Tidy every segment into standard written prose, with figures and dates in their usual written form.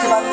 Oh,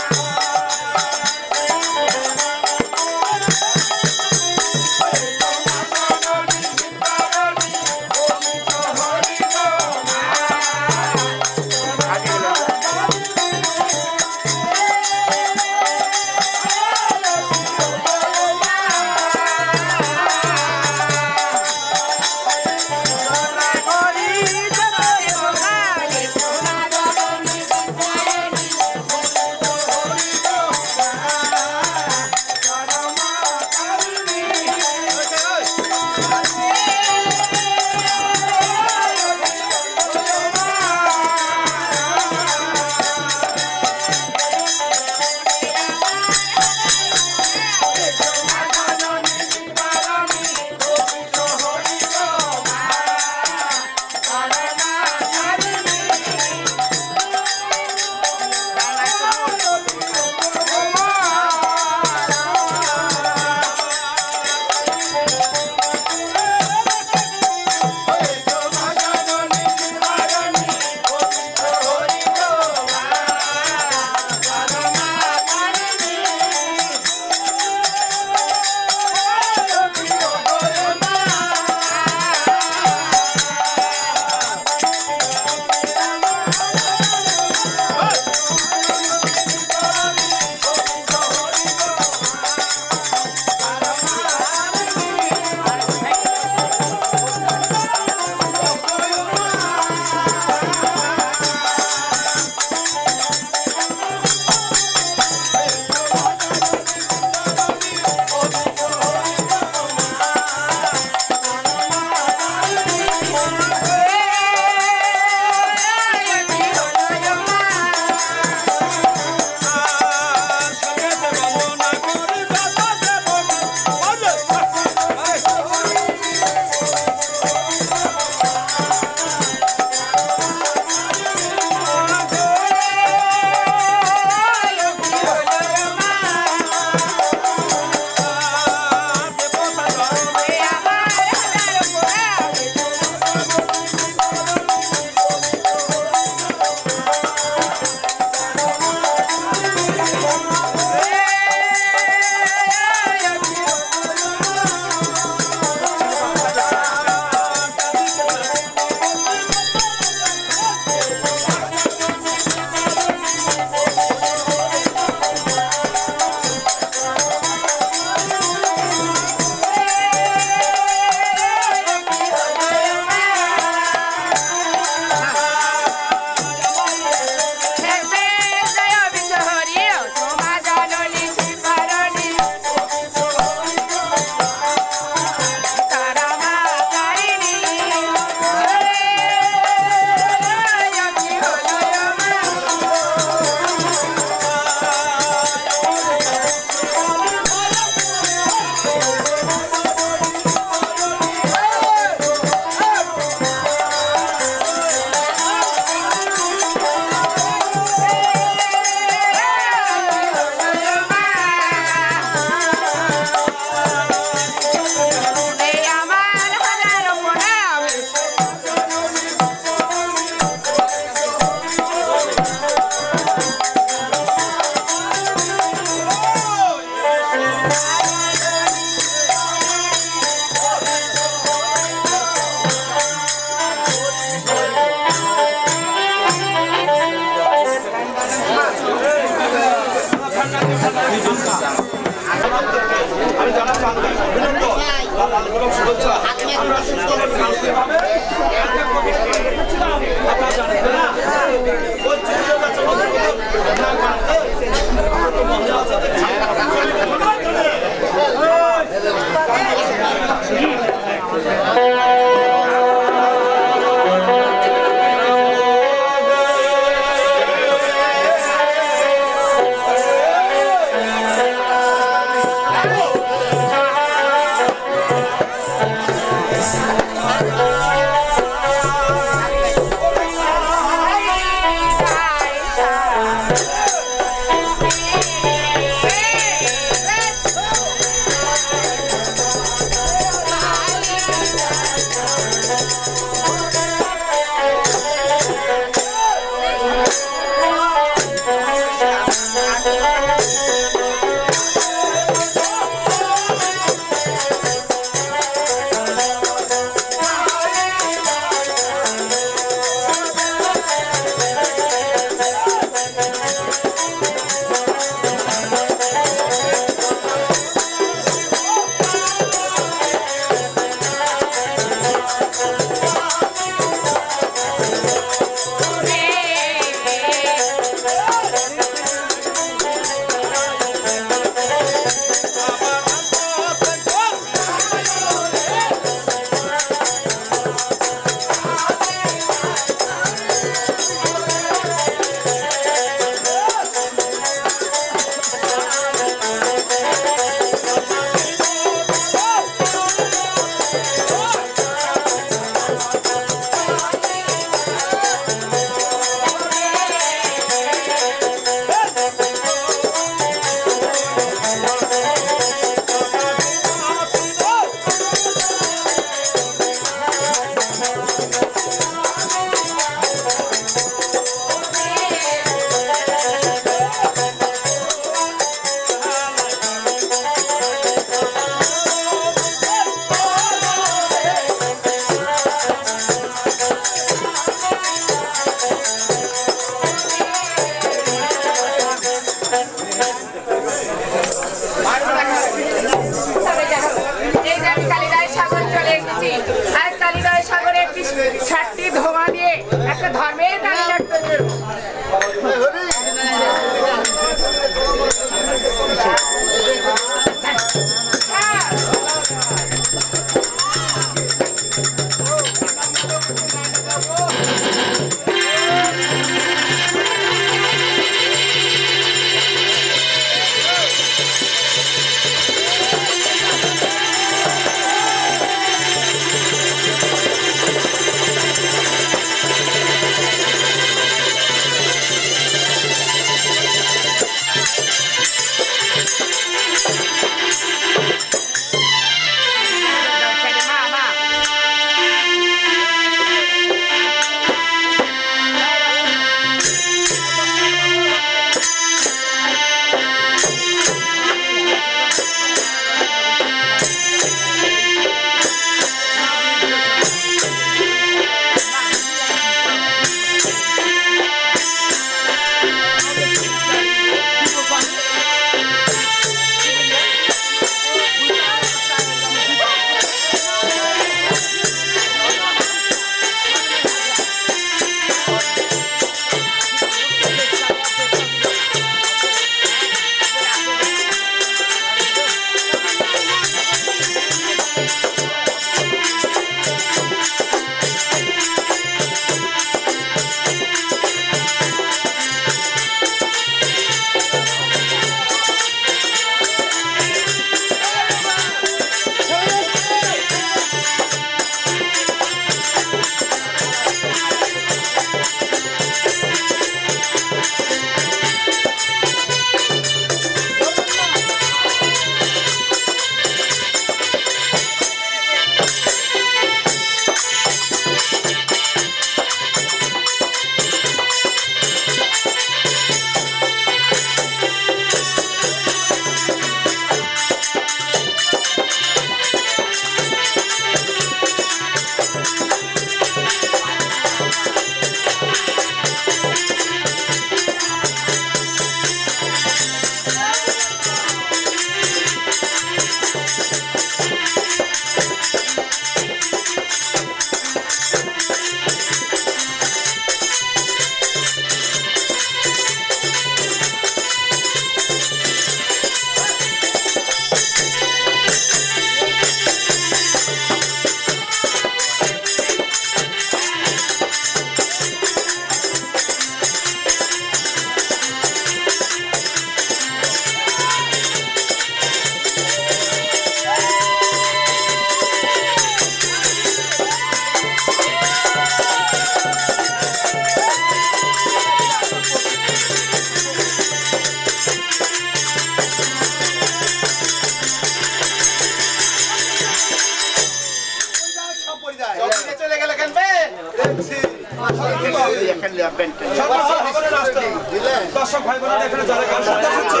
দর্শক ভাই বোনেরা এখানে যারা গান শুনতে হচ্ছে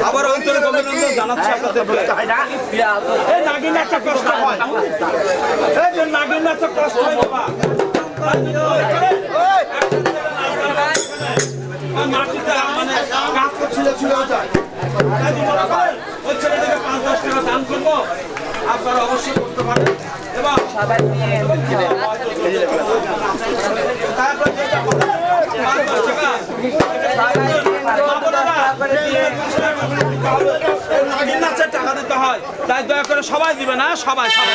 আবার অন্তরের অভিনন্দন জানাচ্ছি আপনাদের। এই নাগিন নাচা কষ্ট হয়, এই যে নাগিন নাচা কষ্ট হয় বাবা, মাটিতে মানে কাজ করছিল যায় ওই ছেলেটাকে ৫-১০ টাকা দান করবো, আপনারা অবশ্যই করতে পারেন এবং সবাই টাকা দিতে হয়, তাই দয়া করে সবাই দিবে না, সবাই সবাই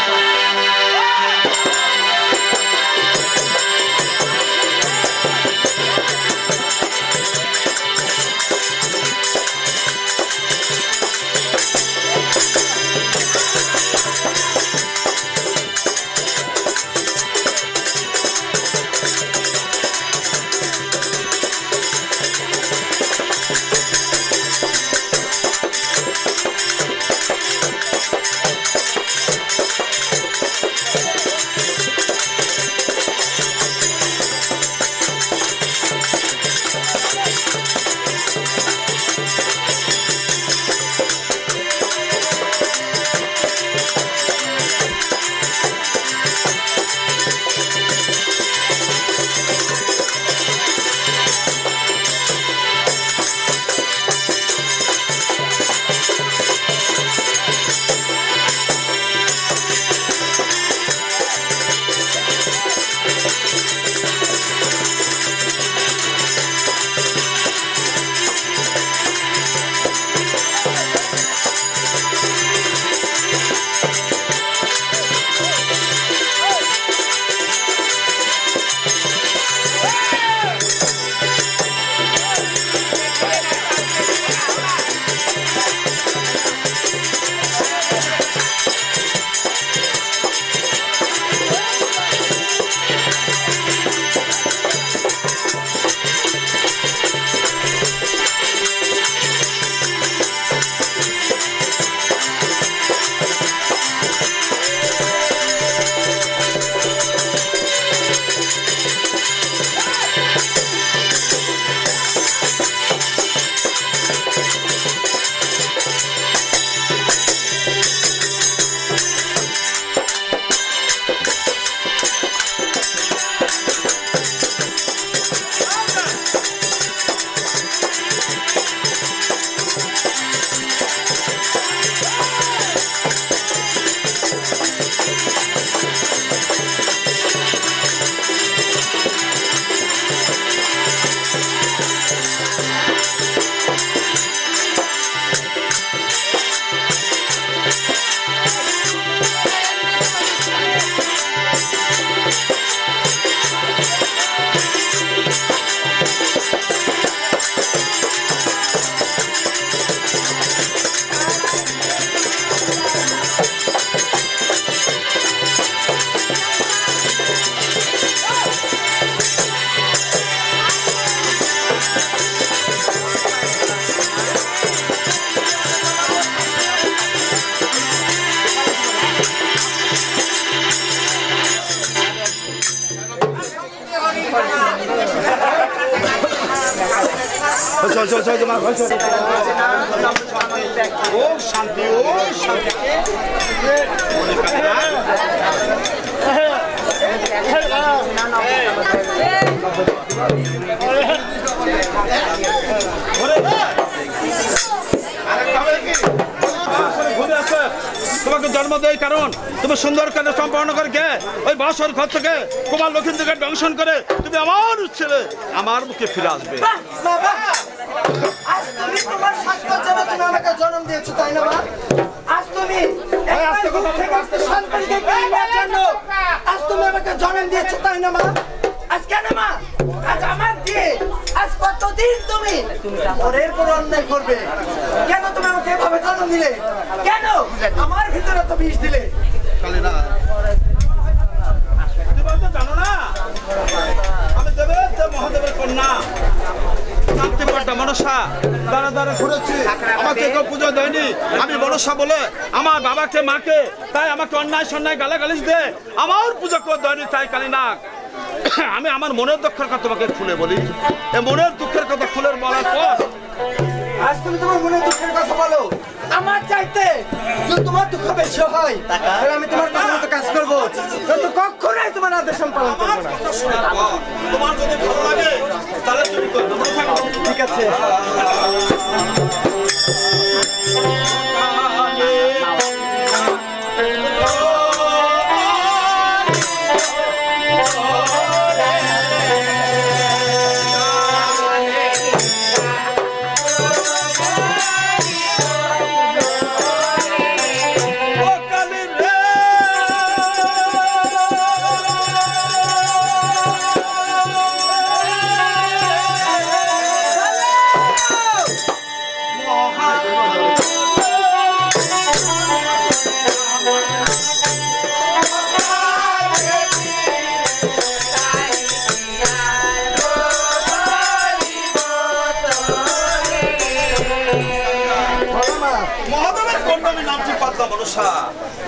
চল চল চল তোমার ঘর চল। ও শান্তি, ও শান্তি। তোমাকে জন্ম দেয় কারণ তুমি সুন্দর কাজে সম্পন্ন করে কে ওই বাসর ঘর থেকে কুমার লক্ষিন্দরকে দংশন করে তুমি আমার ছেলে আমার মুখে ফিরে আসবে। জন্ম দিয়েছো তাই না মা? আজ তুমি আমাকে জন্ম দিয়েছো তাই না মা? আজ কেন মা? আজ আমার দিয়ে আজ কতদিন তুমি পরের পর অন্যায় করবে? কেন তুমি আমাকে এভাবে জন্ম দিলে? কেন আমার ভিতরে তো বিষ দিলে? জানো না আমি দেবের মহাদেবের কন্যা মনসা দ্বারা দ্বারা ঘুরেছি, আমার আমাকে কেউ পুজো দেয়নি, আমি মনসা বলে আমার বাবাকে মাকে তাই আমাকে অন্যায় সন্ন্যায় গালাগালিজ দে, আমার পুজো কেউ দেয়নি। তাই কালীনাগ আমি আমার মনের দুঃখের কথা তোমাকে খুলে বলি। এই মনের দুঃখের কথা খুলে বলার পর আজ তুমি তোমার মনের দুঃখের কথা বলো। আমার চাইতে যদি তোমার দুঃখ বেশি হয় তাহলে আমি তোমার কথা মতো কাজ করবো, কিন্তু কখনোই তোমার আদেশ পালন করবো না। তোমার যদি ভালো লাগে তাহলে তুমি করবে। ঠিক আছে।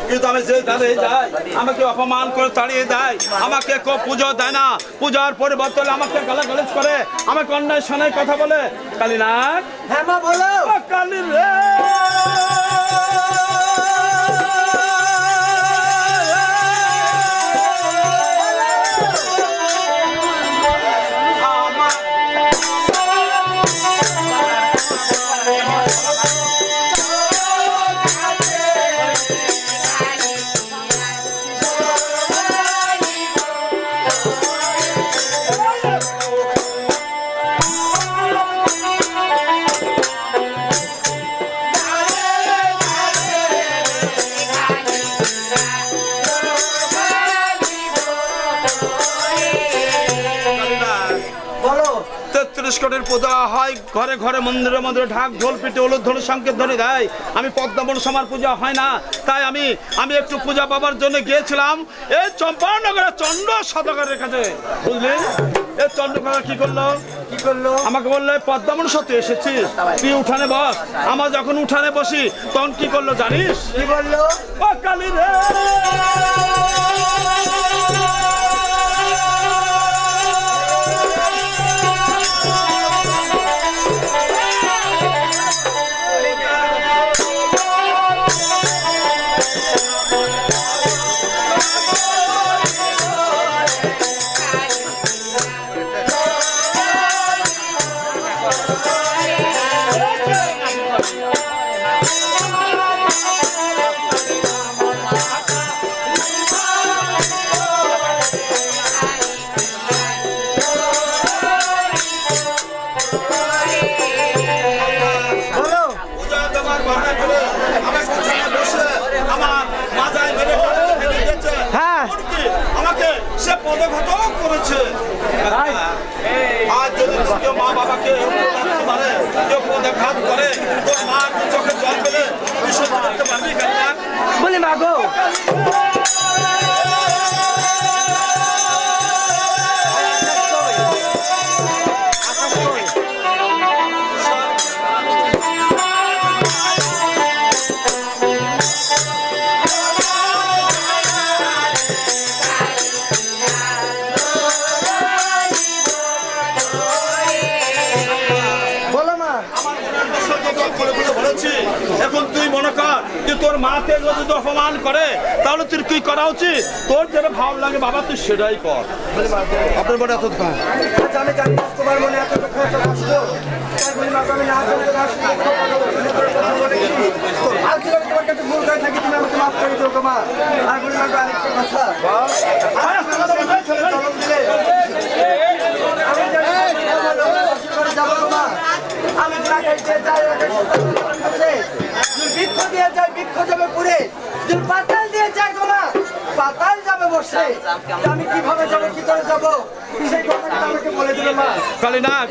কিন্তু আমি যে দাঁড়িয়ে যাই আমাকে অপমান করে তাড়িয়ে দেয়, আমাকে কেউ পুজো দেয় না, পূজার পরিবর্তন আমাকে গালাগালিজ করে, আমাকে অন্যায় সন্ন্যায় কথা বলে। কালীনাগ হ্যাঁ মা বলো। কালী রে পূজা হয়, ঘরে ঘরে মন্দিরে মন্দিরে ঢাক ঢোল পিটে হলুদ ধরে সংকেত ধরে দেয়। আমি পদ্মা মনসামার পূজা হয় না, তাই আমি একটু পূজা পাবার জন্য গিয়েছিলাম এই চম্পানগরের চন্দ্র সদাগরের কাছে, বুঝলি? এই চন্দ্রকাকা কি করলো আমাকে বললো পদ্মা মনসা তুই এসেছিস, তুই উঠানে বস। আমার যখন উঠানে বসি তখন কি করলো জানিস? কি বললো? ও কালী রে বলি মা গো এখন তুই মনে কর যে তোর মাকে যদি অপমান করে তাহলে তুই কি করা উচিত? তোর যেটা ভাব লাগে বাবা তুই সেটাই কর। আপনার মনে এত দুঃখ? আমি জানি তোমার মনে এত দুঃখ এত কষ্ট, আজ যদি তোমার কাছে ভুল করে থাকি তুমি আমাকে মাফ করে দিও মা। আর বলি মা আরেকটা কথা, আমি খাইতে যাই বৃক্ষ দিয়ে যায়, বৃক্ষ যাবে পুরে, পাতাল দিয়ে যায় গোমা, পাতাল যাবে বসে। আমি কিভাবে যাবো, কি করে যাবো সেই কথাটা আমাকে বলে দিল মা। কালীনাগ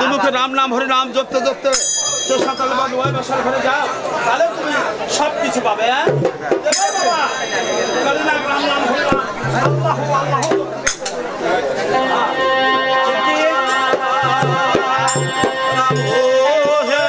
তুমি তো রাম নাম হরি নাম জপতে জপতে সে সকালে বা নয় বছর ঘরে যাও, তাহলে তুমি সব কিছু পাবে। হ্যাঁ কালীনাগ রাম নাম হরি নাম আল্লাহু আল্লাহু রাম হে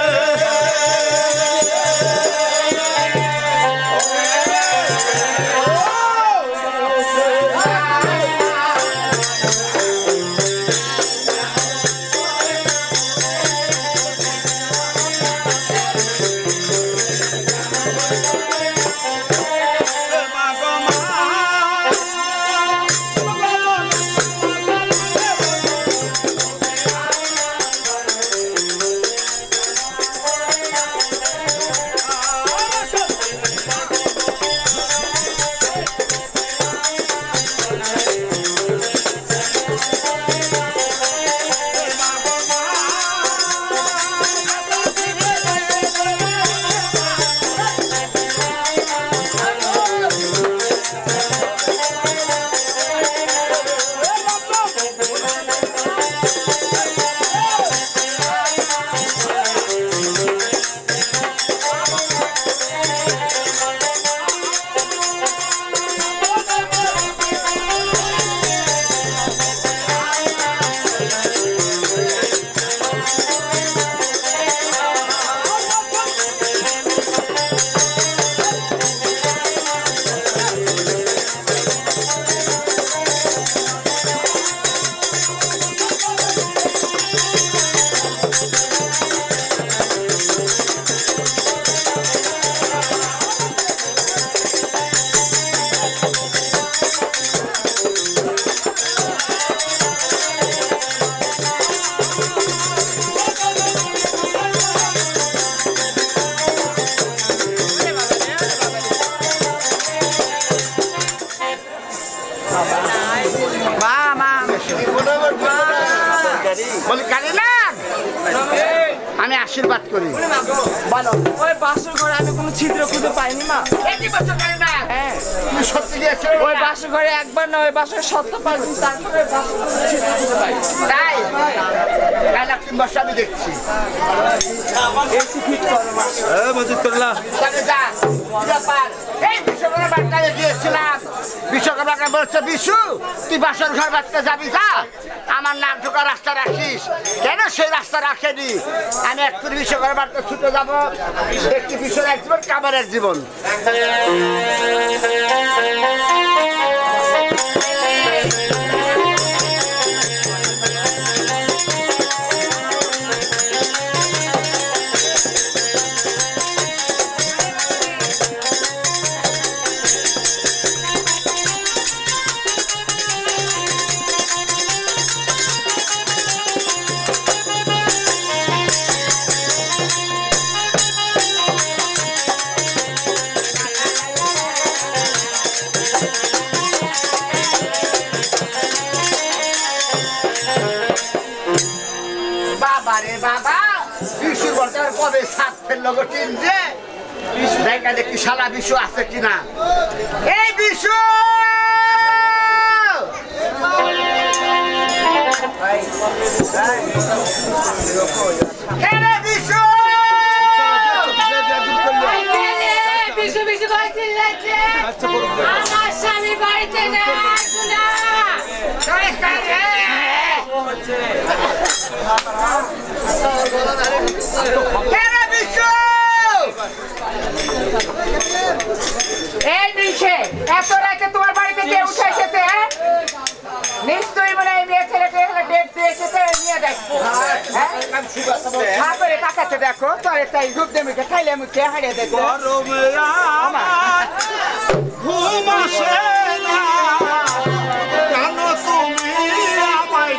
বলি কালি না আমি আশীর্বাদ করি বলো ওই বাসর ঘরে আমি কোনো ছিদ্র খুঁজে পাইনি মা। একই বছর কালি না হ্যাঁ তুমি সত্যি গিয়েছো ওই বাসর ঘরে একবার না ওই বাসর 70 পাইছি তারপরে বাসর ঘরে ছিদ্র খুঁজে পাই। তাই কাল 3 বছর আমি দেখছি এসি ফিট করো মা। এই মজিদ করলা তবে যা ব্যাপার এই বিশ্বকর্মা বাড়িতে গিয়েছিলাম বিশ্বকর্মাকে বলছে বিশু তুই বাসর ঘর বাড়তে যাবি যা আমার নাক ঢোকা রাস্তা রাখিস কেন সেই রাস্তা রাখেনি আমি একটু বিশ্বকর্মা বাড়িতে ছুটে যাবো একটি বিষয় এক জীবন কাবারের জীবন বাবারে বাবা বিশুর বলতে কবে সাত ফেললো গো টিম যে বিশু দেখা দেখি শালা বিশু আছে কিনা এই বিশু বিশু বিশু বিশু বলছি আমার স্বামী বাড়িতে না এই নিশে এত রাতে তোমার বাড়িতে কে উঠে এসেছে নিশ্চয়ই মানে এই মেয়ে ছেলেকে ডেট দিয়ে এসেছে নিয়ে দেখো তারপরে তাকাচ্ছে দেখো তোর তাই রূপ দেমিকে খাইলে মুখে হারিয়ে দেখো গরমে আমার ঘুম আসে না কেন তুমি আমায়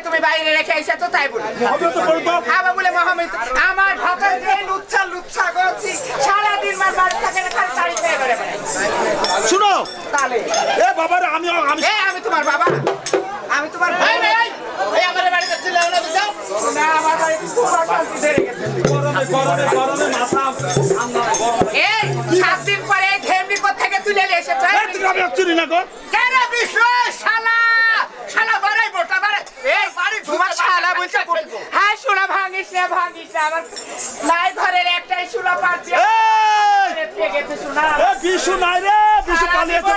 তুমি বাইরে রেখে এসেছো তাই বলে আবার বলে মহামিত আমার ভাতার যে লুচ্ছা লুচ্ছা করছি সারাদিন মার বাড়ি থাকে না খালি শাড়ি পেয়ে বেড়ে বেড়াই শুনো তাহলে এ বাবারে আমি আমি তোমার বাবা আমি তোমার ভাই ভাই এই আমার বাড়িতে ছিল না বুঝাও না আমার বাড়িতে খুব অশান্তি ধরে গেছে গরমে মাথা এই 7 দিন পরে ঘেমনি কোথা থেকে তুলে নিয়ে এসেছো তুমি আমি চুরি না গো কেন বিশ্বাস শালা শালা বাড়াই মোটা বাড়াই এই বাড়ি তোমার শালা বলছে হ্যাঁ শোনা ভাঙিস না আমার নাই ঘরের একটাই শোনা পাচ্ছি এই গেছে শোনা এ বিশু নাই রে বিশু পালিয়েছে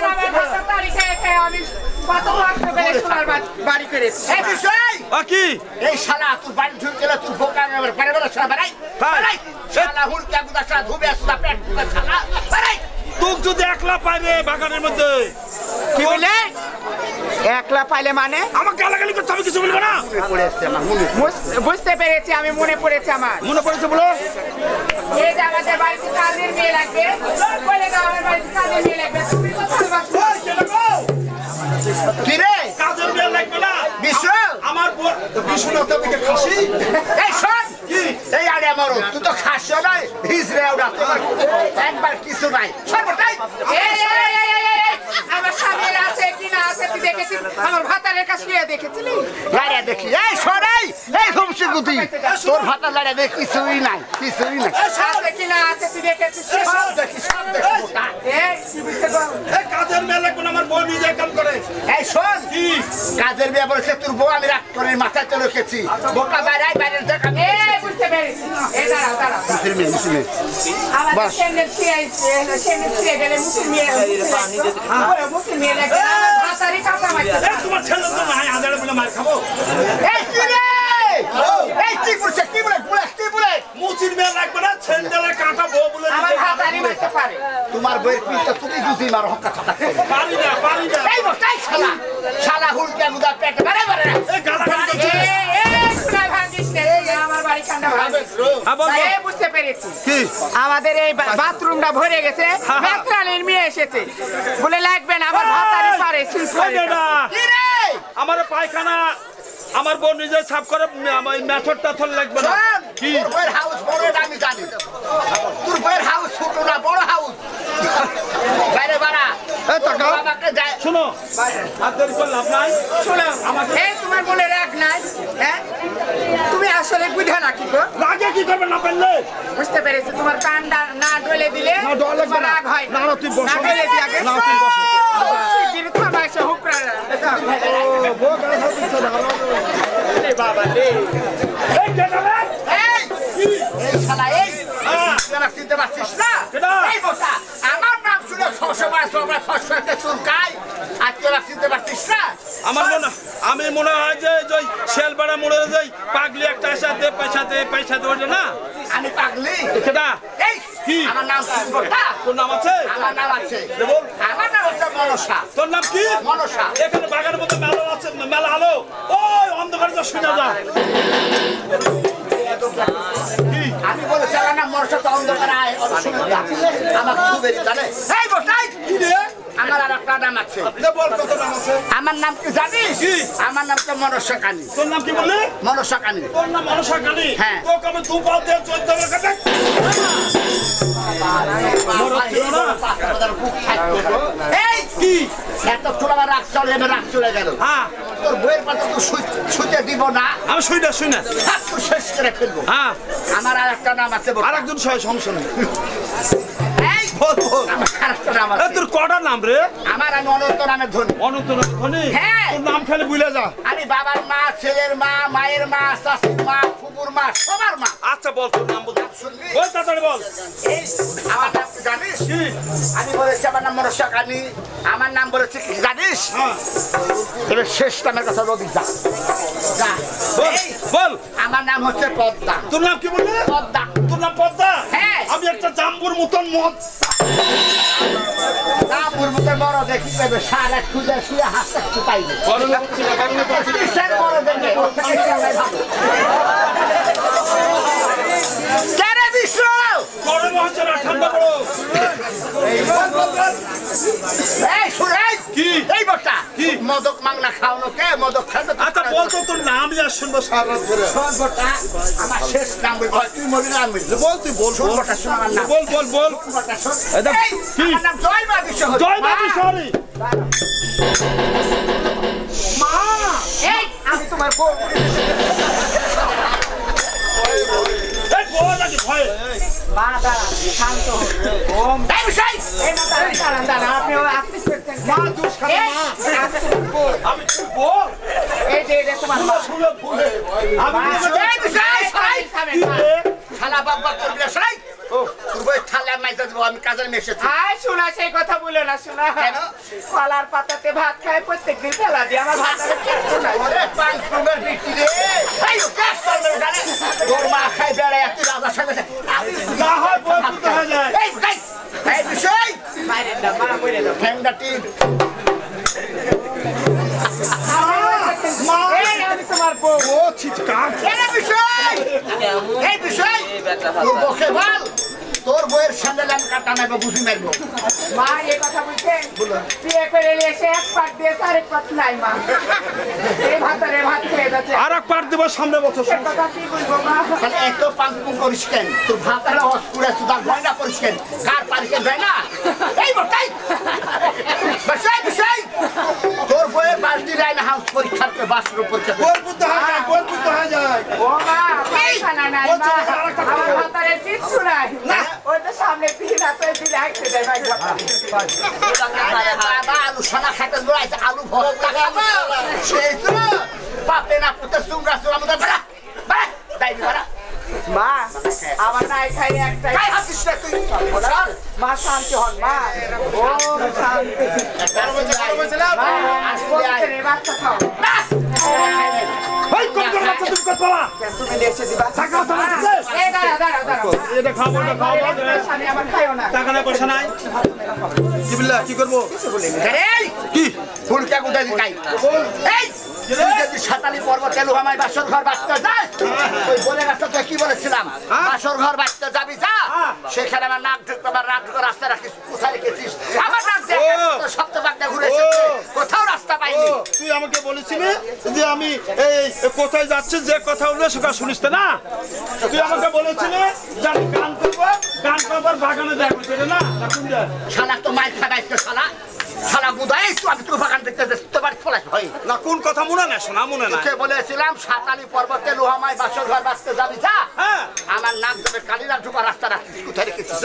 তারিখে আমি কত কষ্ট করে শোনার বাড়ি করেছি এই বিষয় কি এই শালা তুই বাড়ি ঢুকে গেলে তুই বোকা নেবার পারে বলে শালা বাড়াই বাড়াই শালা হুলকা গুদা শালা ধুবে আসলা পেট গুদা শালা বাড়াই তুই যদি একলা পাইরে বাগানের মধ্যে কি বলে একলা পাইলে মানে আমাকে গালাগালি করতে আমি কিছু বলবো না পড়ে আসছে আমার মনে বুঝতে পেরেছি আমি মনে পড়েছে আমার মনে পড়েছে বলো এই যে আমাদের বাড়িতে কাজের মেয়ে লাগবে বলে দাও আমার বাড়িতে কাজের মেয়ে লাগবে তুমি কোথায় বাসো কি রে কাজের মেয়ে লাগবে না বিশু আমার বিশু না তোকে খাসি এই শোন কি এই আরে আমারও তুই তো খাসিও নাই হিজড়ে ওটা তোমার একবার কিছু নাই সর্বটাই আমার স্বামীর আছে কি না আছে তুই দেখেছিস আমার ভাতারের কাছে নিয়ে দেখেছিলি লাড়া দেখি এই সরাই এই ঘুমসি গুতি তোর ভাতা লাড়া দেখি কিছুই নাই আছে কি না আছে তুই দেখেছিস সব দেখি মোটা এই কি বুঝতে পারো এই কাজের মেয়ে লাগবে না আমার বউ নিজে কাম করে এই শোন কি কাজের বিয়ে বলেছে তোর বউ আমি রাগ করে মাথায় চলে রেখেছি বোকা বাইরের দেখা এই বুঝতে পেরেছি এই দাঁড়াও মুসলিম আমাদের সেন্ডেল ছিঁড়ে গেলে মুসলিম মেয়ে লাগে ভাতারি কাঁচা মারছে এই তোমার ছেলে তো নাই আদারে বলে মার খাবো এই কি রে এই কি বলে মুচির মেয়ে লাগবে না ছেলেদের কাটা বউ বলে আমার ভাতারি মারতে পারে তোমার বইয়ের পিঠটা তুমি বুঝি মারো হক্কা খাতা পারি না এই বটাই শালা পেটে বারে বারে এই গালাগালি করছিস? শোনা ভাঙিস না, আমার বাড়ি ঠান্ডা ভাঙিস। হ্যাঁ, বল, বল। এই বুঝতে পেরেছি কি? আমাদের এই বাথরুমটা ভরে গেছে, হ্যাঁ। মেট্রালের মেয়ে এসেছে বলে লাগবে না আমার ভাতারে পারে ওই বেটা, কি রে আমার পায়খানা আমার বোন নিজে সাফ করে মেথড টাথর লাগবে না। কি? তোর বইয়ের হাউস বড় এটা আমি জানি। তোর বইয়ের হাউস ছোট না, বড় হাউস। বাইরে বাড়া। এই তাকাও। বাবাকে যায়। শোনো, আর দেরি করে লাভ নাই। শোনো আমাকে এই তোমার বলে রাগ নাই, হ্যাঁ তুমি আসলে বুঝা না কি গো? লাগে কি করবে না পারলে? বুঝতে পেরেছি তোমার কান না ডলে দিলে না, ডলে লাগবে তোমার না। রাগ হয় না, না, তুই বসো। না ডলে দি আগে। না, তুই বসো। শিগগিরই থামা এসে হুকরা এই কেটা রে? এই, এই শালা, এই। হ্যাঁ। তুই আমার চিনতে পারছিস না? কেটা? এই বোকা, আমার নাম শুনে সবসময় সবাই ফসফসে চুলকায়। আর তুই আমার চিনতে পারছিস না? আমি মনে হয় যে ওই শেলপাড়া মোড়ে যাই পাগলি একটা এসে দে পয়সা দে ওটা না? আমি পাগলি। কেটা? এই, কি? আমার নাম চিনবটা? তোর নাম আছে? আমার নাম আছে। বল। আমার নাম হচ্ছে মনসা। তোর নাম কি? মনসা। এখানে বাগানের মধ্যে মেলা আছে, মেলা আলো ওই অন্ধকারে যা শুনে যা। কি? আমি বলেছি আমার নাম মনসা, তো অন্ধকারে আয়, অসুবিধা। আমার খুব বেরি জানে। এই বসাই। কি রে? আমার আর একটা নাম আছে। এটা বল কত নাম আছে? আমার নাম কি জানিস? কি? আমার নাম তো মনসা কানি। তোর নাম কি বললি? মনসা কানি। তোর নাম মনসা কালী? হ্যাঁ। তোকে আমি 2 পাল দিয়ে 14 টাকা দেখ। এই কি? এত চলে রাখ চলে যাবে, রাখ চলে গেল। হ্যাঁ, তোর বইয়ের পাতা তো শুতে দিব না, আমি শুই না। হাত তো শেষ করে ফেলবো। হ্যাঁ, আমার আর একটা নাম আছে। আর একজন সমস্যা নেই। এই বল। আমার আর একটা নাম আছে। তোর কটা নাম রে? আমার আমি অনন্ত নামে ধনী। অনন্ত ধনী? হ্যাঁ। তোর নাম খেলে ভুলে যা। আমি বাবার মা, ছেলের মা, মায়ের মা, শাশুর মা, ফুপুর মা, সবার মা। আচ্ছা বল তোর নাম বল। শুনবি? বল তাড়াতাড়ি বল। এই আমার নাম কি জানিস? কি? আমি বলেছি আমার নাম মনসা কানি। আমার নাম বলেছি কি জানিস? হ্যাঁ, এবার শেষ নামের কথা বলি, যা যা। বল এই, বল। আমার নাম হচ্ছে পদ্মা। তোর নাম কি বললি? পদ্মা। তোর নাম পদ্মা? হ্যাঁ। আমি একটা জাম্বুর মতন মদ। না পূর্বতে বড় দেখি পাবে, সারা খুঁজে শুয়ে হাসতে একটু পাইবে। কিসের বড় দেখে? ওর থেকে কেমন ভালো। কে রে বিশ্ব? গরম হচ্ছে না, ঠান্ডা পড়ো। এই শুনে কি? এই বটা কি? মদক মাংনা খাওয়ানো কে? মদক খাবে তো আচ্ছা বল তো তোর নামই আর শুনবো সারা রাত ধরে। শোন বটা, আমার শেষ নাম বলবো, তুই মরি না আমি বল তুই বল। শোন বটা, শোন আমার নাম। বল বল বল। বটা, শোন। এই দেখ, এই, কি? আমার নাম জয় মা বিশ্ব হরি। জয় বাবু সরি। এই আমি তোমার বউ। এই বল নাকি ভয়? মা দাঁড়ান, শান্ত হন। এই বিষয় এই মা দাঁড়ান, আপনি করছেন কেন? মা দোষ খাবে এই, মা। আমি তোমার বউ। আমি কি বল? এই যে এটা তোমার মা। শুনে ভুলে। আমি মা, নিজে- এই বিষয় সরাই খাবেন, কি মা। রে? শালা বাবা করবি না, সরাই। তোর বই থালা মাইজা দেবো, আমি কাজের মেয়ে এসেছি। আয় শোনা, সেই কথা বলো না, শোনা। কেন? কলার পাতাতে ভাত খায় প্রত্যেকদিন ফেলা দিয়ে আমার ভাত ওরে পাঁচ কুমের বিটি রে। এই ও কাজ করবে না, জানে? তোর মা খাই বেড়ায়, তুই রাজার সঙ্গে না হয় বল পুতে হয়ে যায়। এই বিষয় বাইরে দাও, মা বলে দাও। ঠ্যাংটা টিপ। এই আমি তোমার বউ। ও চিৎকার। এই বিষয় এই বিষয় তোর বকে বল, তোর বইয়ের স্যান্ডেল আমি কাটা নেবো, বুঝি মারবো। মা এই কথা বলছেন? বিয়ে করে নিয়ে এসে এক পাট দিয়ে আরেক পাট নাই মা। এই ভাতারে ভাত খেয়ে যাচ্ছে। আর এক পার দেবো সামনে বছর। সে কথা কি বলবো মা? তাহলে এত পাঙ্কুম করিস কেন? তোর ভাতারে অস্কুরে সুদার গয়না করিস কেন? কার পারিকে দেয় না? এই বটাই বিষয় বিষয় তোর বইয়ের বালতি লাইন হাউস পরীক্ষার বাসর পরীক্ষা বল পুতে হয়ে যায়, বল পুতে হয়ে যায়। ও মা, পায়খানা নাই মা। আমার ভাতারে কিচ্ছু নাই। ওই তো সামনে তিন আছে, দিন হাঁটতে দেয় ভাই ভাতারে। বাবা আলু সোনা খাইতে দৌড়াইছে, আলু ভর্তা খাবো সেই তো বাপে না পুতে চুমরা চুমরা মতো বেড়া বেড়া যাইবি বেড়া। মা, আমার নাই খাই একটাই। কাই হাসিস না তুই? মা শান্তি হন মা। ও শান্তি। মা, বলছেন এই বাচ্চা খাও। এই কোন কোন বাচ্চা তুমি কত বলা? তুমি লেসে দিবা। টাকা তো আছে। এই দাঁড়া। এটা খাবো না খাবো। স্বামী আমার খাইও না। টাকা না পয়সা নাই। কি বললা কি করবো? এই কি? ফুলটা কোথায় কাই? এই তুই যদি সাতালি পর্বতে লোহামায় বাসর ঘর বাঁচতে যাস, ওই বলে রাস্তা তো কি বলেছিলাম, বাসর ঘর বাঁচতে যাবি যা, সেখানে আমার নাক ঢুকবে, আমার নাক ঢুকে রাস্তা রাখিস, কোথায় রেখেছিস? আমার নাক সপ্তবাগদা ঘুরে এসেছে, কোথাও রাস্তা পাইনি। তুই আমাকে বলেছিলি যে আমি এই কোথায় যাচ্ছি, যে কথা উঠবে সেটা শুনিস না। তুই আমাকে বলেছিলি যে আমি গান করবো, গান করবার বাগানে দেখবো না। শালা তো মাইক খাবাইছে, শালা শালা বুধাই তো আমি তোর বাগান দেখতে যাচ্ছি, তোমার ফলাস হয় না। কোন কথা মনে না, শোনা মনে না। বলেছিলাম সাতালি পর্বতে লোহামায় বাসর ঘর বাঁচতে যাবি যা, আমার নাক ধরে কালিরা ঢুকা রাস্তা রাখিস, কোথায় রেখেছিস?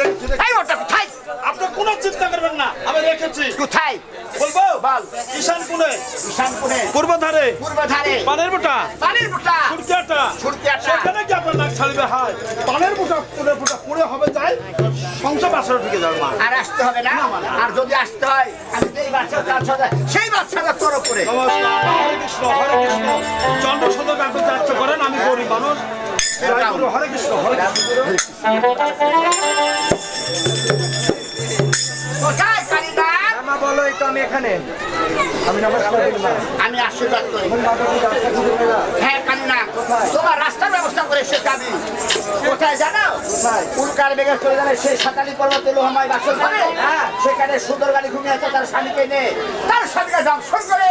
এই ওটা কোথায়? আপনি কোনো চিন্তা করবেন না, আমি রেখেছি। কোথায় বলবো? বল। ঈশান কোণে, ঈশান কোণে, পূর্ব ধারে, পূর্ব ধারে, পানের বুটা, পানির বুটা, সুরকিয়াটা, সুরকিয়াটা। সেখানে কি আপনার নাক ছাড়বে? হয় পানের বুটা পুরে বুটা পুরে হবে, যাই সংসার বাসরে ঢুকে যাবে মা। আর আসতে হবে না, আর যদি আসতে হয় আমি যেই বাচ্চা তার সাথে সেই বাচ্চাটা তোর উপরে। নমস্কার, হরে কৃষ্ণ, হরে কৃষ্ণ। চন্দ্রশোধক আপনি যাচ্ছ করেন, আমি গরিব মানুষ। হরে কৃষ্ণ, হরে কৃষ্ণ। কোথায় কালিদা? মা বলো, এই তো আমি এখানে। আমি নমস্কার করি মা। আমি আশীর্বাদ করি। হ্যাঁ কালিনা, তোমার রাস্তার ব্যবস্থা করে সে যাবি কোথায় জানো? উল্কার বেগে চলে যাবে সেই সাতালি পর্বতে লোহামায় বাসর করে, সেখানে সুন্দর গাড়ি ঘুমিয়ে আছে, তার স্বামীকে নিয়ে তার স্বামীকে দংশন করে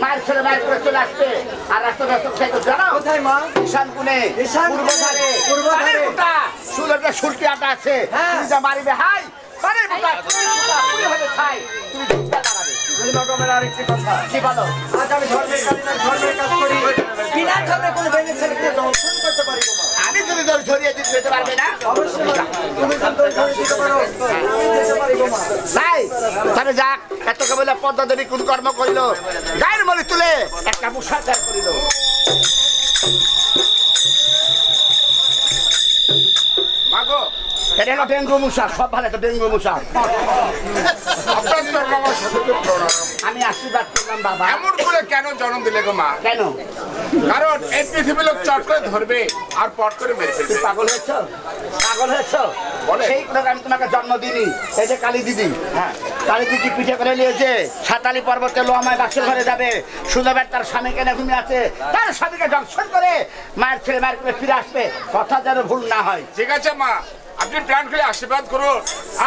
মায়ের ছেলে মায়ের করে চলে আসবে। আর রাস্তা রাস্তা জানো কোথায় মা? ঈশান কোণে, ঈশান পূর্ব কোণে, ধারে, পূর্ব ধারে। পানির বুটা, সুন্দরটা সুরকি আটা আছে, তুমি যা মারিবে হাই পানির বুটা, পুরি হবে ছাই, তুমি ঢুকতে দাঁড়াবে। মা আরেকটি কথা, কি বলো? আজ আমি ধর্মের কালিনার ধর্মের কাজ করি, বিনা ধর্মে কোনো বেঁধে ছেলেকে দর্শন করতে পারি মা। আমি যদি দল ধরিয়ে দিতে যেতে পারবে না? অবশ্যই মা, তুমি যদি দল ধরে দিতে পারো আমি যেতে পারি মা। তাই তাহলে যাক, এত কেবল পদ্মা দেবী কোন কর্ম করিল, গায়ের মলি তুলে একটা মুসা ত্যাগ করিল। মাগো, এটা হলো ডেঙ্গু মশা, সব ভালো একটা ডেঙ্গু মশা। আপনার তো আমার সাথে প্রণাম। আমি আশীর্বাদ করলাম বাবা। এমন করে কেন জন্ম দিলে গো মা? কেন? কারণ এই পৃথিবীর লোক চট করে ধরবে আর পট করে মেরে ফেলবে। তুই পাগল হয়েছ? পাগল হয়েছ? বলে। সেই লোক আমি তোমাকে জন্ম দিইনি। এই যে কালী দিদি, হ্যাঁ কালী দিদি পিঠে করে নিয়েছে, সাতালি পর্বতে লোহামায় বাসর ঘরে যাবে, সুন্দরবার তার স্বামীকে নিয়ে ঘুমিয়ে আছে, তার স্বামীকে দংশন করে মায়ের ছেলে মায়ের করে ফিরে আসবে, কথা যেন ভুল না হয়। ঠিক আছে মা, আপনি প্ল্যান করে আশীর্বাদ করুন,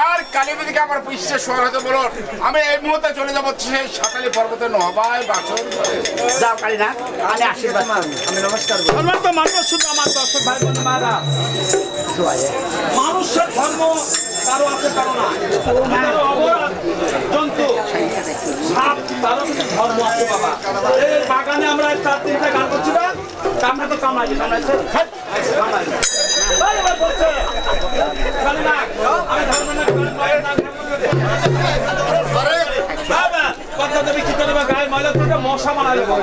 আর কালী দিদিকে আমার পিছিয়ে শোয়ার হতে বলুন। আমি এই মুহূর্তে চলে যাবো সেই সাতালি পর্বতে নবায় বাসর ঘরে। যাও কালী না, আমি আশীর্বাদ আমি নমস্কার করি। ধর্মের তো মানুষ, শুধু আমার দর্শক ভাই বোন মারা, মানুষের ধর্ম কারো আছে কারো না। কারো অপরাধ জন্তু সাপ, তারও কিছু ধর্ম আছে বাবা। এই বাগানে আমরা 4-3টা গান করছি না, আমরা তো কামাই কামাইছে বলছে কালী না, আমি ধর্ম না কথা দেবে কি করবে, গায়ে ময়লা থেকে মশা বানাই দেবো।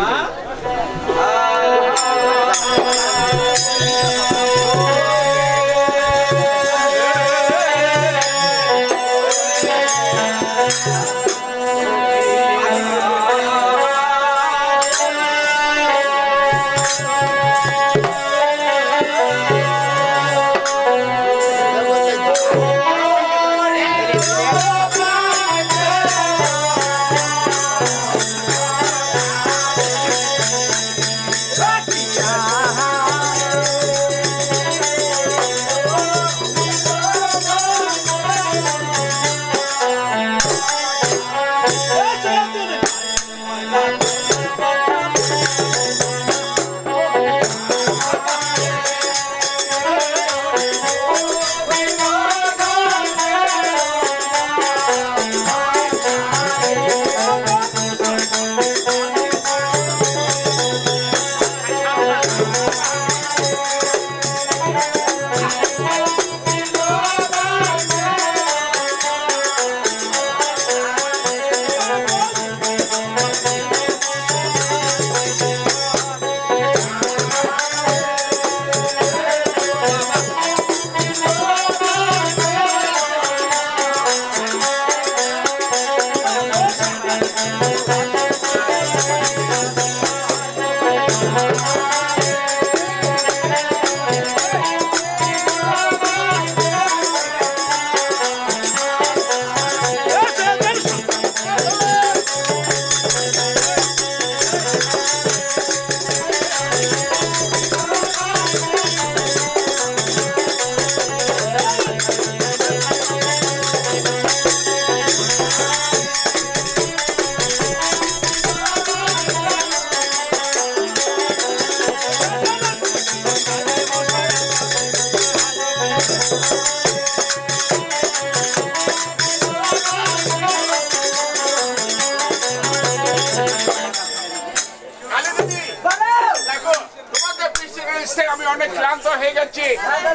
হয়ে গেছে।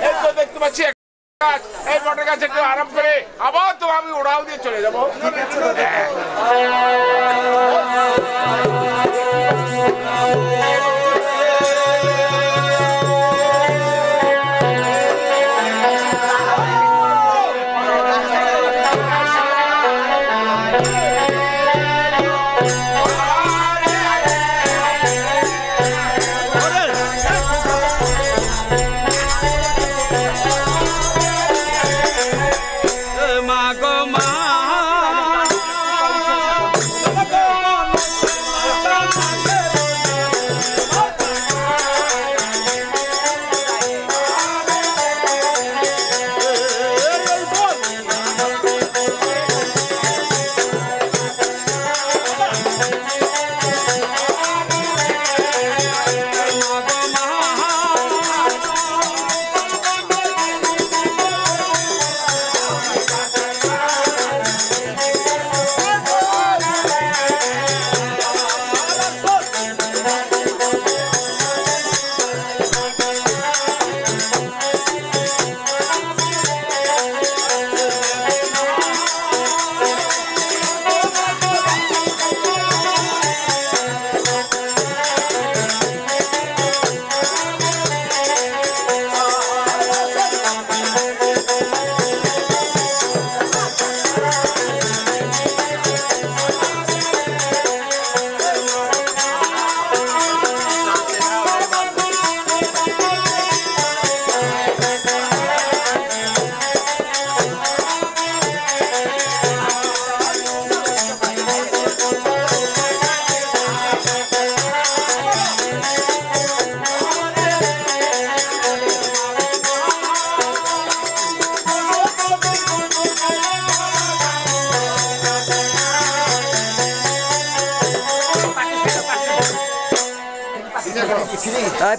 এই তো দেখতে পাচ্ছি এই বটের গাছে একটু আরাম করে আবার তো আমি ওড়াও দিয়ে চলে যাবো।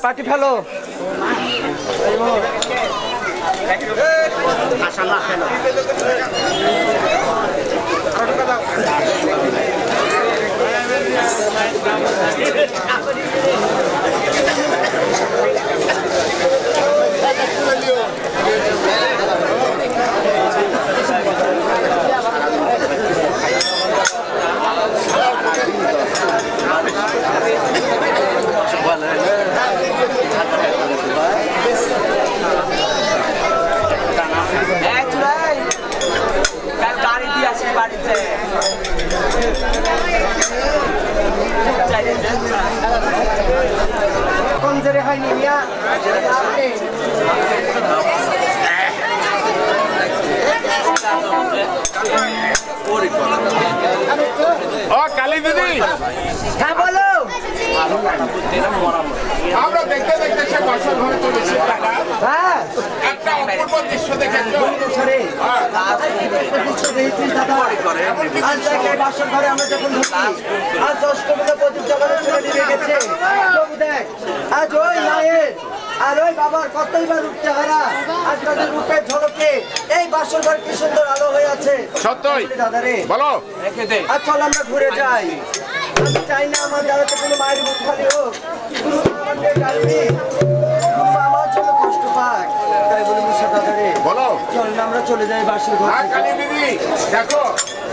পার্টি ফেলো কোন জেরে হয়নি মিয়া ও কালী দিদি, হ্যাঁ বলো। আমরা দেখতে দেখতে সে বাসর ঘরে চলেছি। হ্যাঁ একটা অপূর্ব দৃশ্য দেখেছো। আজ দেখে বাসর ঘরে আমরা যখন ঢুকি, আজ অষ্টমীতে প্রদীপ জ্বালানো চলে নিয়ে গেছে। প্রভু দেখ, আজ ওই মায়ের আর ওই বাবার কতই বা রূপ চেহারা, আজ তাদের রূপের ঝলকে এই বাসর ঘর কি সুন্দর আলো হয়ে আছে। সত্যই দাদা রে বলো। আর চল আমরা ঘুরে যাই। আমি চাই না আমার দাদাতে কোনো মায়ের মুখ খালি হোক, কোনো আমাকে গালি, কোনো আমার জন্য কষ্ট পাক। তাই বলি মুসা দাদা রে বলো। চল না আমরা চলে যাই বাসর ঘর। কালী দিদি দেখো,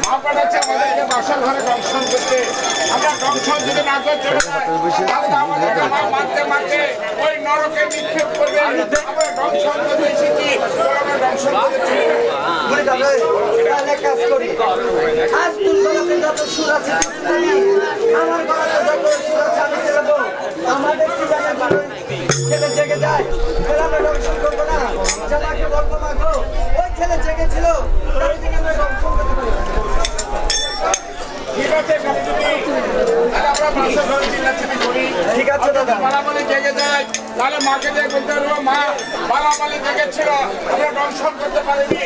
মা পাঠাচ্ছে আমাদেরকে বাসর ঘরে দর্শন করতে। আমরা দর্শন যদি না করে চলে যাই, তাহলে আমাদের মা মানতে মানতে ওই নরকে নিক্ষেপ করবে। আমরা দর্শন করতে এসেছি, আমরা দর্শন করতে চলে যাই। বলি দাদা তাহলে কাজ করি, আজ তুই গলাতে যত সুর আছে আমার গলাতে যত সুর আছে আমি চালাবো। আমাদের কি জানা ছেলে জেগে যায়, আমরা দর্শন করবো না। যাকে গল্প মাখো ওই ছেলে জেগেছিল, তার দিকে আমরা দর্শন করতে পারি। ঠিক আছে কালী দিদি, তাহলে আমরা বাসর ঘরে চিল্লাচিল্লি করি। ঠিক আছে দাদা। বালামালি জেগে যায়, তাহলে মাকে যে বলতে পারবো মা বালামালি জেগেছিল, আমরা দর্শন করতে পারিনি।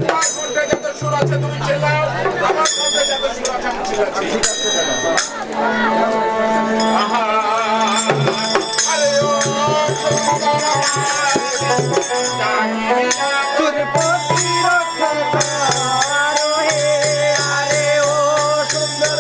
তোমার কণ্ঠে যত সুর আছে তুমি চেলাও, আমার কণ্ঠে যত সুর আছে আমি চিল্লাচ্ছি। আহা, আরে ও সুন্দর তোর প্রতি রক্ষা করো হে, আরে ও সুন্দর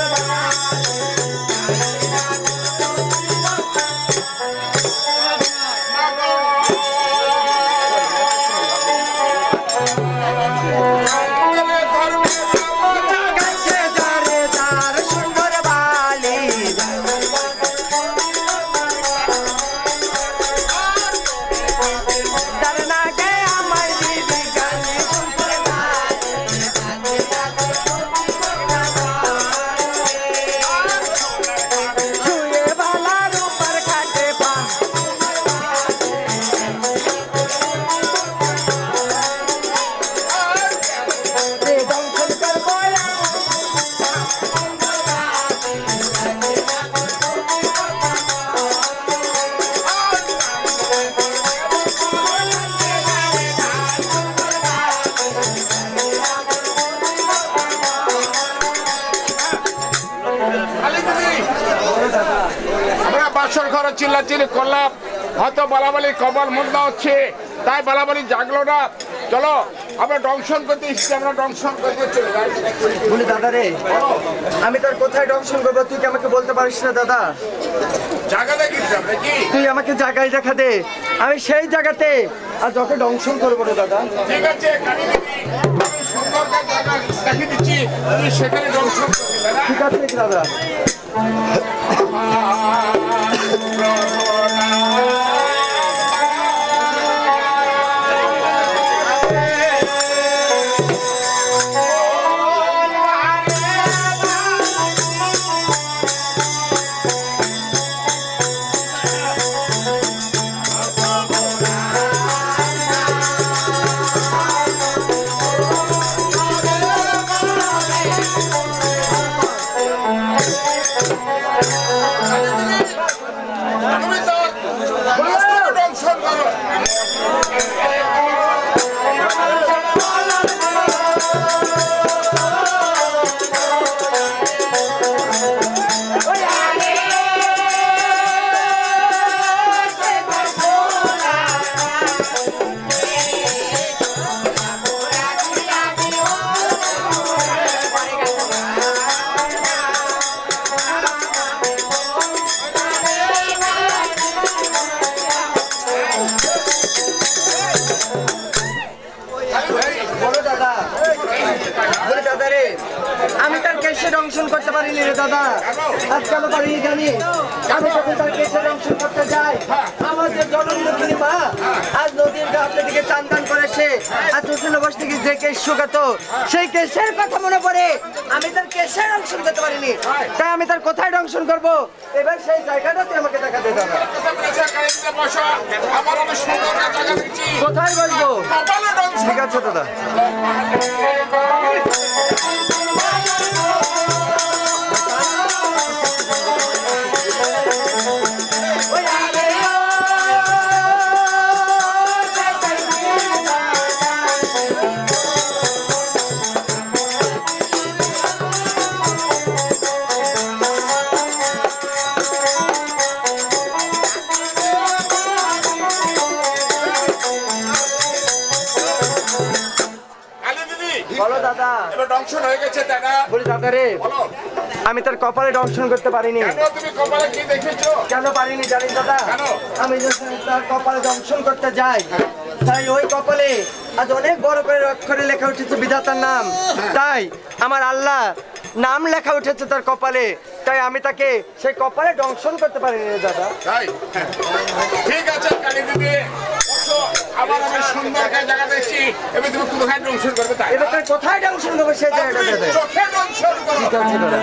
বাসর ঘরে চিল্লাচিল্লি করলাম, হয়তো বালাবালি কপাল মুদ্রা হচ্ছে, তাই বালাবালি জাগলো না। চলো আমরা দংশন করতে এসেছি, আমরা দংশন করতে চলে যাই। বলি দাদা রে, আমি তোর কোথায় দংশন করবো তুই কি আমাকে বলতে পারিস না দাদা? জায়গা দেখিস নাকি? তুই আমাকে জায়গায় দেখা দে, আমি সেই জায়গাতে আর তোকে দংশন করবো রে দাদা। ঠিক আছে, কালী দেবী, আমি সুন্দর জায়গা দেখিয়ে দিচ্ছি, তুমি সেখানে দংশন করবে দাদা। ঠিক আছে দাদা। তুমি তো বাস্তবে দংশন করো। বলো দাদা, বলি দাদা রে, আমি তার কেশে দংশন করতে পারিনি রে দাদা। আজ কেন পারিনি জানি? আমি যখন তার কেশে দংশন করতে যাই, আমার যে জনমদনী মা আজ নদীর ঘাটে দিকে চান টান করেছে, আর চুষণে বসে থেকে যে কেশ শুকাতো, সেই কেশের কথা মনে পড়ে আমি তার কেশে দংশন করতে পারিনি। তাই আমি তার কোথায় দংশন করবো? এবার সেই জায়গাটা তুই আমাকে দেখা দে দাদা। আমার আমি সুন্দর জায়গা দিচ্ছি, কোথায় বলবো? কপালে দংশন। ঠিক আছে দাদা। কালী দিদি, বলো দাদা। এবার দংশন হয়ে গেছে তাই না? বলি দাদা রে, বলো, আমি তার কপালে দংশন করতে পারিনি। কেন তুমি কপালে কি দেখেছো? কেন পারিনি জানিস দাদা? কেন? আমি যখন তার কপালে দংশন করতে যাই, তাই ওই কপালে আজ অনেক বড় করে অক্ষরে লেখা উঠেছে বিধাতার নাম। তাই আমার আল্লাহ নাম লেখা উঠেছে তার কপালে, তাই আমি তাকে সেই কপালে দংশন করতে পারিনি রে দাদা। তাই? ঠিক আছে কালী দিদি, বসো, আবার আমি সুন্দর জায়গা দেখছি, এবার তুমি কোথায় দংশন করবে তাই? এবার তার কোথায় দংশন করবো সেই জায়গাটা তুমি দে। চোখে দংশন করো। ঠিক আছে দাদা।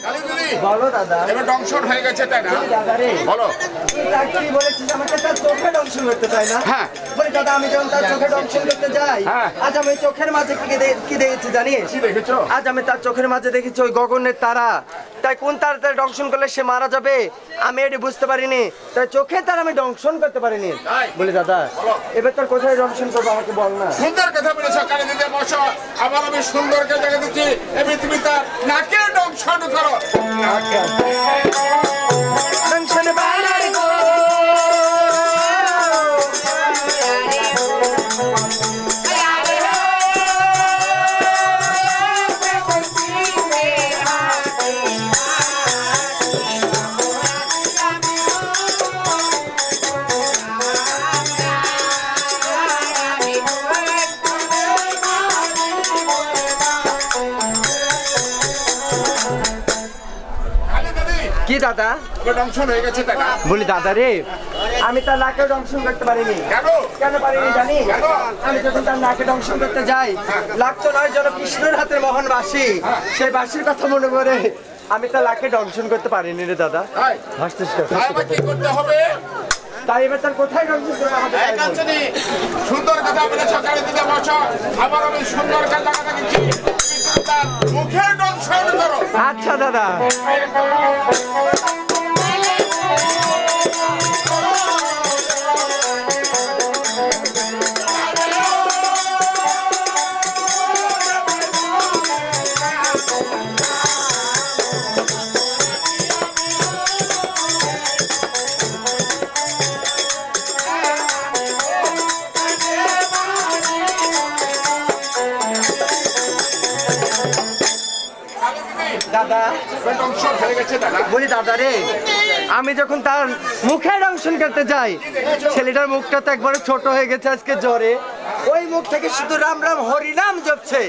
কালী দিদি, বলো দাদা। এবার দংশন হয়ে গেছে তাই না? দাদা রে, বলো। তুই তার কি বলেছিস আমাকে তার চোখে দংশন করতে চাই না? হ্যাঁ। বলি দাদা, আমি যখন তার চোখে দংশন করতে যাই, হ্যাঁ। আজ আমি চোখের মাঝে কি দেখেছি জানিস? কি দেখেছো? আজ আমি তার চোখের মাঝে দেখেছি ওই গগনের তারা। তাই কোন তারাতে দংশন করলে সে মারা যাবে আমি এটি বুঝতে পারিনি, তাই চোখে তার আমি দংশন করতে পারিনি। তাই? বলি দাদা, এবার তোর কোথায় দংশন করবো আমাকে বল না। সুন্দর কথা বলেছো কালী দিদি, বসো, আবার আমি সুন্দর জায়গা দিচ্ছি, এবার তুমি তার নাকে দংশন করো। দংশন বাড়ার গো। কালী দিদি, কি দাদা? এবার দংশন হয়ে গেছে তাই না? বলি দাদা রে, আমি তার নাকে দংশন করতে পারিনি। কেন? কেন পারিনি জানি? কেন? আমি যখন তার নাকে দংশন করতে যাই, লাগতো নয় যেন কৃষ্ণের হাতে মোহন বাঁশি। সেই বাঁশির কথা মনে করে আমি তার লাখে দংশন করতে পারিনি রে দাদা। তাই হাসতেছ তাই আমার কি করতে হবে? তাই এবার তার কোথায় দংশন করবে আমাদের এই কাঞ্চনি, সুন্দর কথা বলেছ কালী দিদি বসো। আবার আমি সুন্দর কথা দেখেছি, তার মুখে দংশন করো। আচ্ছা দাদা। দাদা দংশন হয়ে গেছে দাদা। বলি দাদা রে, আমি যখন তার মুখে দংশন করতে যাই, ছেলেটার মুখটা তো একবারে ছোট হয়ে গেছে আজকে জ্বরে। ওই মুখ থেকে শুধু রাম রাম হরি নাম জপছে,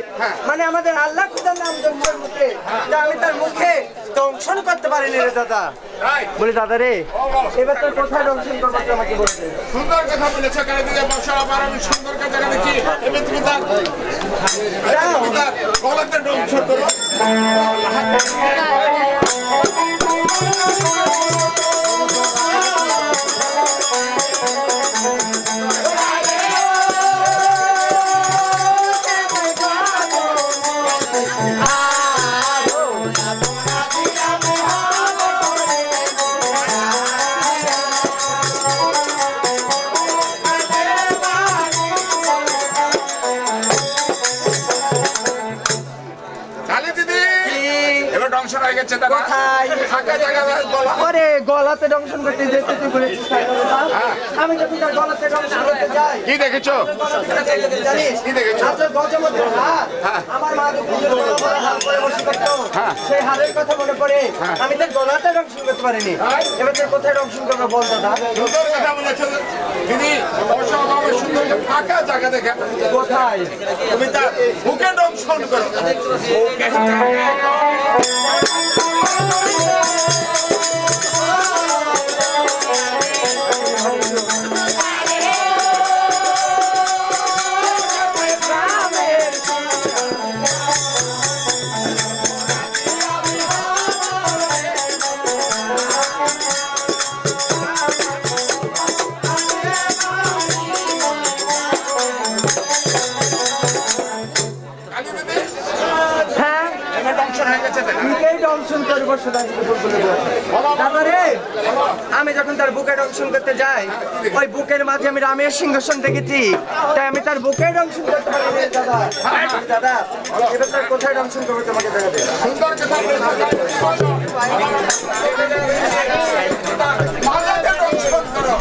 মানে আমাদের আল্লাহ খুদার নাম জপছে মুখে। তা আমি তার মুখে দংশন করতে পারিনি রে দাদা। তাই বলি দাদা রে, এবার তার কোথায় দংশন করবো আমাকে বলতে। সুন্দর কথা বলেছ কালী দিদি বসো। আবার আমি সুন্দর কথা দেখেছি, এবার তুমি তার গলাতে দংশন করো। আরে গলাতে দংশন করতে যেতে তুই বলেছিস তাই না দাদা? আমি যখন তার গলাতে দংশন করতে যাই, কি দেখেছো? জানিস কি দেখেছো? আপনার গজমতের হাত, আমার মা যখন হাত করে বসে থাকতো, সেই হাতের কথা মনে পড়ে আমি তার গলাতে দংশন করতে পারিনি। এবার তোর কোথায় দংশন করবো বল দাদা। সুন্দর কথা বলেছো দিদি বসো। আমার সুন্দর ফাঁকা জায়গা দেখে কোথায়? তুমি তার মুখে দংশন করো। হ্যাঁ, দংশন হয়ে গেছে দাদা। বুকেই দংশন করবো সেটা যদি বলে দাদা রে, আমি যখন তার বুকে দংশন করতে যাই, ওই বুকের মাঝে আমি রামের সিংহাসন দেখেছি, তাই আমি তার বুকে দংশন করতে পারি দাদা। দাদা এবার তার কোথায় দংশন করবো তোমাকে দেখাবে। সুন্দর কথা বলেছো মাথাতে দংশন করো।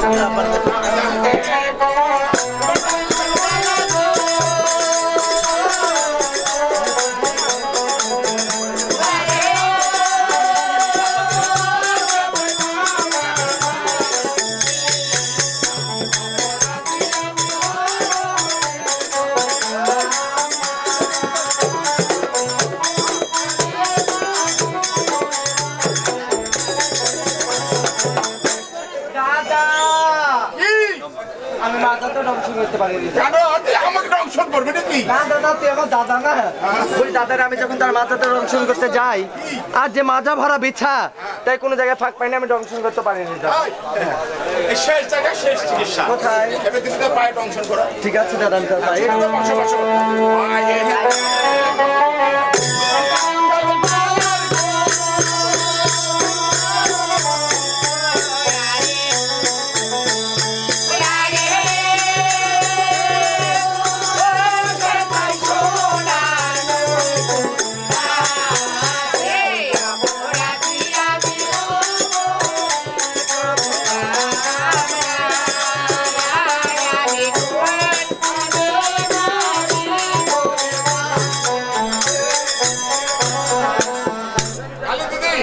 আমি মাথাতে দংশন করতে পারিনি। কেন তুই আমাকে দংশন করবি নাকি? না দাদা, তুই আমার দাদা না। ওই দাদার আমি যখন তার মাথাতে দংশন করতে যাই, আর যে মাজা ভরা বিছা, তাই কোনো জায়গায় ফাঁক পাইনি, আমি দংশন করতে পারিনি দাদা। এই শেষ জায়গা শেষ চিকিৎসা। কোথায়? এবার তুমি তার পায়ে দংশন করো। ঠিক আছে দাদা, আমি তার পায়ে বসো বসো।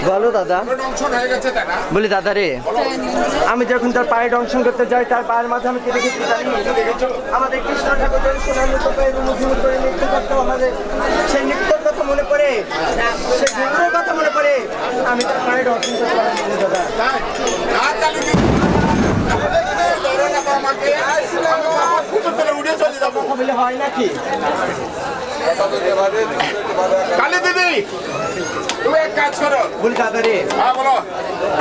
বলো দাদা। দংশন হয়ে গেছে দাদা। বলি দাদা রে, আমি যখন তার পায়ে দংশন করতে যাই, তার পায়ের মাঝে আমি কি দেখেছি জানি? আমাদের কৃষ্ণ ঠাকুর যখন সোনার মতো পায়ে রুমুঝুমুর করে নৃত্য করতো, আমাদের সেই নৃত্যের কথা মনে পড়ে, সেই ঘুমুরের কথা মনে পড়ে, আমি তার পায়ে দংশন করতে পারিনি দাদা। উঠে চলে যাবো। কথা বলে হয় নাকি? কালী দিদি দিদি তুমি এক কাজ করো। বলি দাদা রে, হ্যাঁ বলো।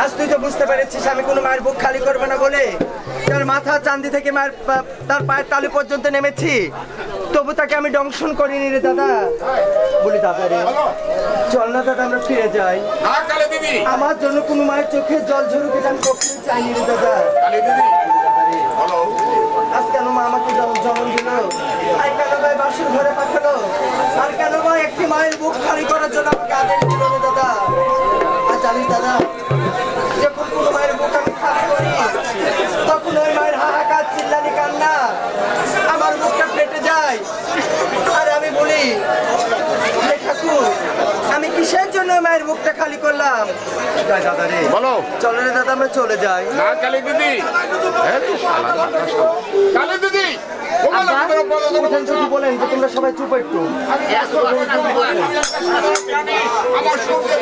আজ তুই তো বুঝতে পেরেছিস আমি কোনো মায়ের বুক খালি করবে না বলে তার মাথা চান্দি থেকে মায়ের তার পায়ের তালু পর্যন্ত নেমেছি, তবু তাকে আমি দংশন করিনি রে দাদা। বলি দাদা রে, চল না দাদা আমরা ফিরে যাই। না কালী দিদি, আমার জন্য কোনো মায়ের চোখে জল ঝরুক এটা আমি কখনোই চাইনি রে দাদা। কালী দিদি বলো। আজ কেন মা আমাকে জন্ম দিল, আর কেন ভাই বাসুর ঘরে পাঠালো, আর কেন ভাই একটি মায়ের বুক খালি করার জন্য আমাকে আদেশ দিল রে দাদা। আর জানিস দাদা, যখন কোনো মায়ের বুক আমি খালি করি তখন ওই মায়ের হাহাকার চিল্লানি কান্না আমার বুকটা ফেটে যায়। আর আমি বলি হে ঠাকুর, আমি কিসের জন্য মায়ের বুকটা খালি করলাম? দাদা রে বলো। চলো রে দাদা আমরা চলে যাই। না কালী দিদি, কালী দিদি বলেন যে তোমরা সবাই চুপ একটু। আমার সঙ্গে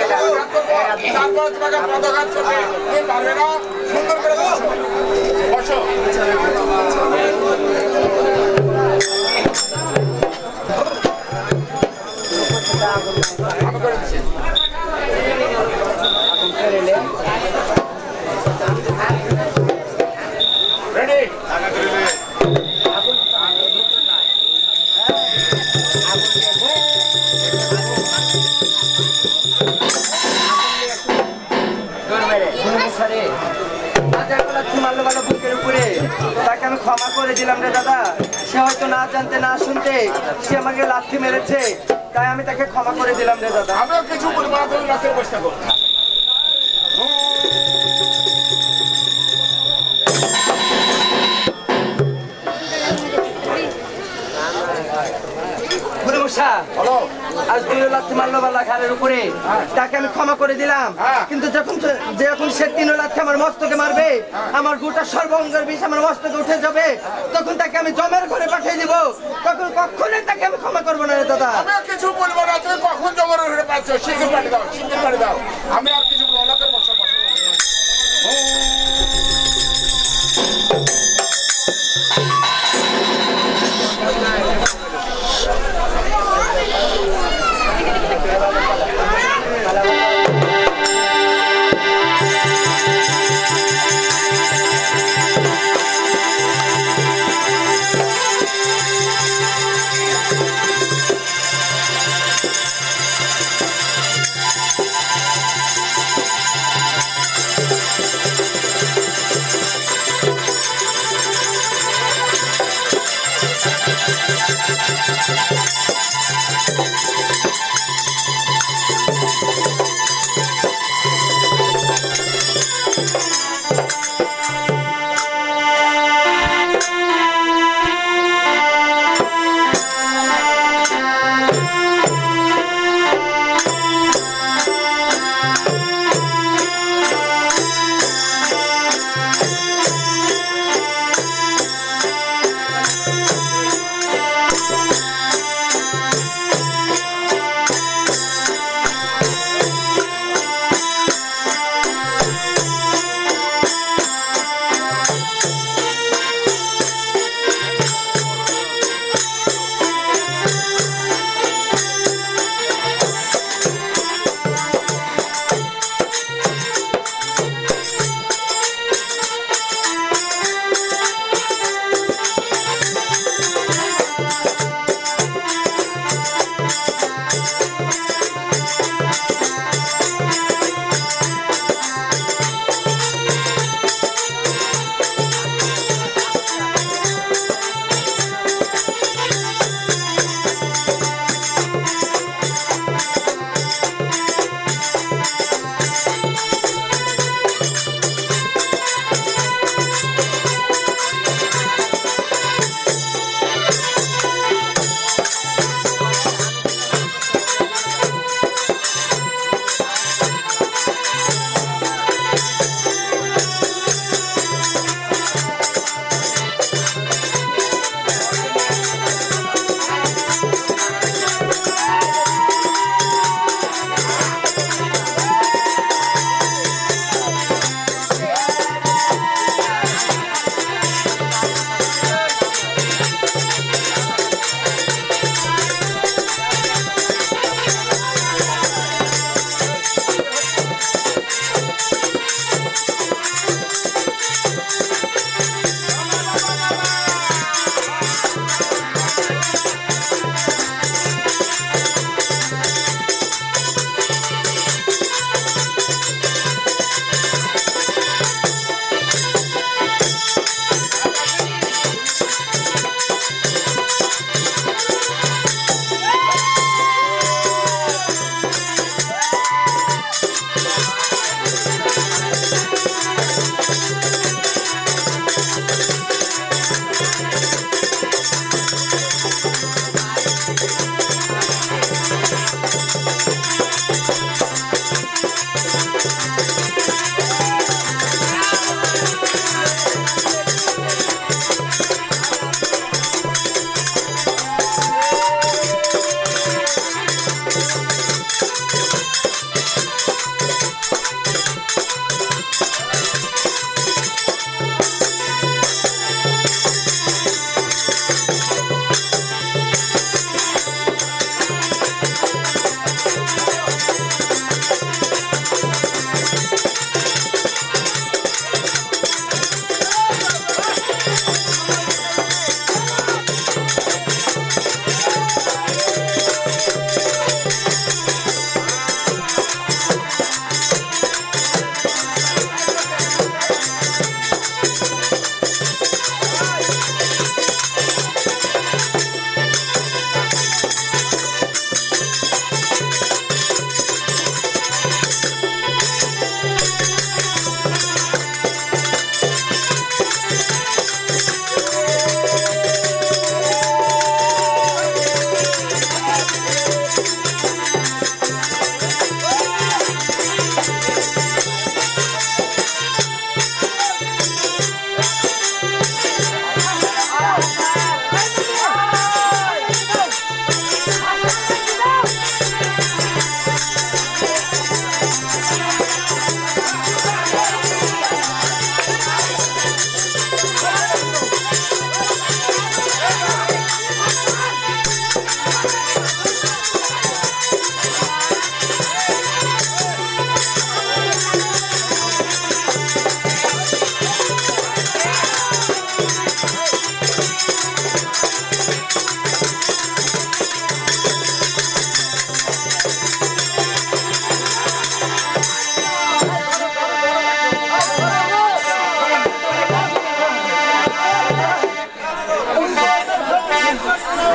তারপর তোমাকে পদঘাত করবে, তুমি পারবে না। সুন্দর করে বসো। রেডি? তাকে আমি ক্ষমা করে দিলাম রে দাদা। সে হয়তো না জানতে না শুনতে সে আমাকে লাথি মেরেছে, তাই আমি তাকে ক্ষমা করে দিলাম রে দাদা। আমিও কিছু বলবো না, তুমি রাতে বসে থাকো। হলো আজ দুই লাথি মারলো বালা ঘাড়ের উপরে, তাকে আমি ক্ষমা করে দিলাম। কিন্তু যখন সে 3 লাথি আমার মস্তকে মারবে, আমার গোটা সর্বাঙ্গের বিষ আমার মস্তকে উঠে যাবে, তখন তাকে আমি জমের ঘরে পাঠিয়ে দিব। তখন কখনোই তাকে আমি ক্ষমা করবো না রে দাদা। আমিও কিছু বলবো না, তুমি কখন জমার ঘরে পাচ্ছ? শিখে পাঠিয়ে দাও, শিখে পাঠিয়ে দাও। আমি আর কিছু বলবো না, বসো বসো।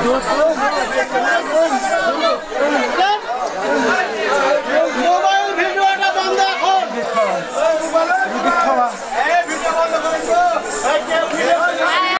Good.